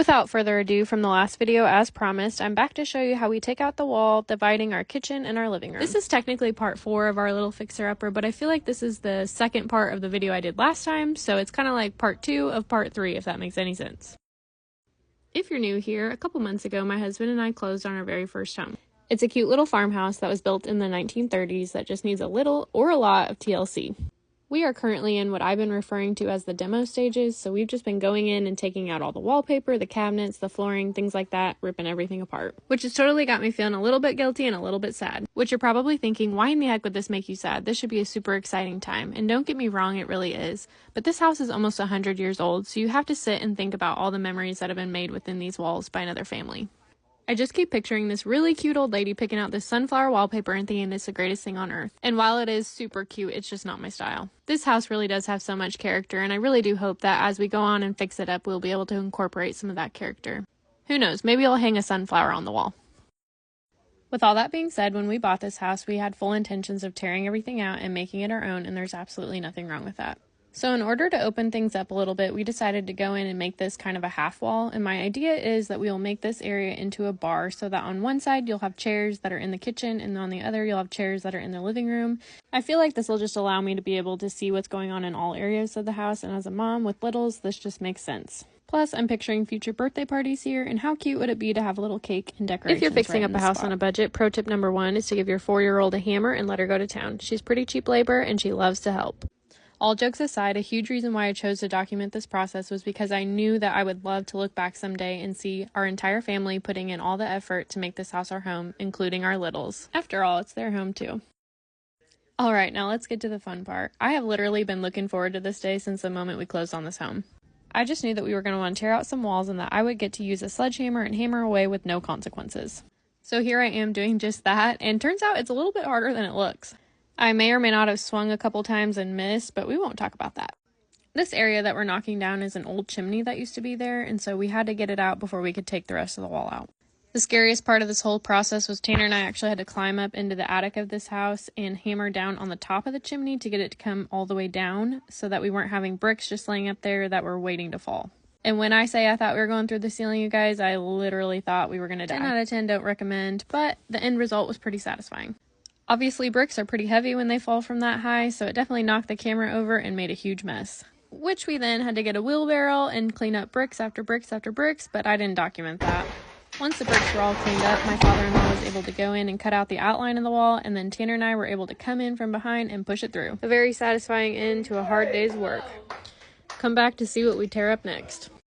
Without further ado, from the last video, as promised, I'm back to show you how we take out the wall dividing our kitchen and our living room. This is technically part 4 of our little fixer-upper, but I feel like this is the second part of the video I did last time, so it's kind of like part 2 of part 3, if that makes any sense. If you're new here, a couple months ago, my husband and I closed on our very first home. It's a cute little farmhouse that was built in the 1930s that just needs a little or a lot of TLC. We are currently in what I've been referring to as the demo stages, so we've just been going in and taking out all the wallpaper, the cabinets, the flooring, things like that, ripping everything apart. Which has totally got me feeling a little bit guilty and a little bit sad. Which you're probably thinking, why in the heck would this make you sad? This should be a super exciting time. And don't get me wrong, it really is. But this house is almost 100 years old, so you have to sit and think about all the memories that have been made within these walls by another family. I just keep picturing this really cute old lady picking out this sunflower wallpaper and thinking it's the greatest thing on earth. And while it is super cute, it's just not my style. This house really does have so much character, and I really do hope that as we go on and fix it up, we'll be able to incorporate some of that character. Who knows, maybe I'll hang a sunflower on the wall. With all that being said, when we bought this house, we had full intentions of tearing everything out and making it our own, and there's absolutely nothing wrong with that. So in order to open things up a little bit, we decided to go in and make this kind of a half wall, and my idea is that we will make this area into a bar so that on one side you'll have chairs that are in the kitchen and on the other you'll have chairs that are in the living room. I feel like this will just allow me to be able to see what's going on in all areas of the house, and as a mom with littles, this just makes sense. Plus, I'm picturing future birthday parties here, and how cute would it be to have a little cake and decorations. If you're fixing up a house on a budget, pro tip number 1 is to give your 4-year-old a hammer and let her go to town. She's pretty cheap labor and she loves to help. All jokes aside, a huge reason why I chose to document this process was because I knew that I would love to look back someday and see our entire family putting in all the effort to make this house our home, including our littles. After all, it's their home too. Alright, now let's get to the fun part. I have literally been looking forward to this day since the moment we closed on this home. I just knew that we were going to want to tear out some walls and that I would get to use a sledgehammer and hammer away with no consequences. So here I am doing just that, and turns out it's a little bit harder than it looks. I may or may not have swung a couple times and missed, but we won't talk about that. This area that we're knocking down is an old chimney that used to be there, and so we had to get it out before we could take the rest of the wall out. The scariest part of this whole process was Tanner and I actually had to climb up into the attic of this house and hammer down on the top of the chimney to get it to come all the way down so that we weren't having bricks just laying up there that were waiting to fall. And when I say I thought we were going through the ceiling, you guys, I literally thought we were going to die. 10 out of 10 don't recommend, but the end result was pretty satisfying. Obviously, bricks are pretty heavy when they fall from that high, so it definitely knocked the camera over and made a huge mess. Which we then had to get a wheelbarrow and clean up bricks after bricks after bricks, but I didn't document that. Once the bricks were all cleaned up, my father-in-law was able to go in and cut out the outline of the wall, and then Tanner and I were able to come in from behind and push it through. A very satisfying end to a hard day's work. Come back to see what we tear up next.